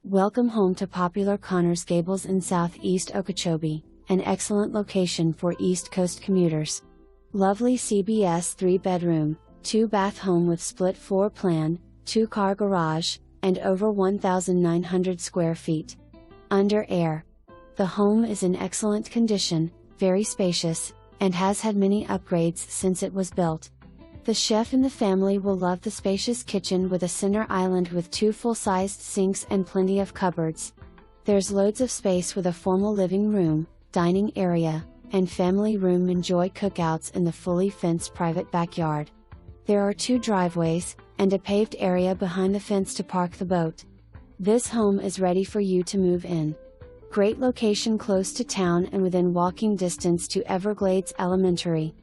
Welcome home to popular Conners Gables in southeast Okeechobee, an excellent location for East Coast commuters. Lovely CBS 3-bedroom, 2-bath home with split floor plan, 2-car garage, and over 1,900 square feet. Under air. The home is in excellent condition, very spacious, and has had many upgrades since it was built. The chef in the family will love the spacious kitchen with a center island with 2 full-sized sinks and plenty of cupboards. There's loads of space with a formal living room, dining area, and family room. Enjoy cookouts in the fully fenced private backyard. There are 2 driveways, and a paved area behind the fence to park the boat. This home is ready for you to move in. Great location close to town and within walking distance to Everglades Elementary.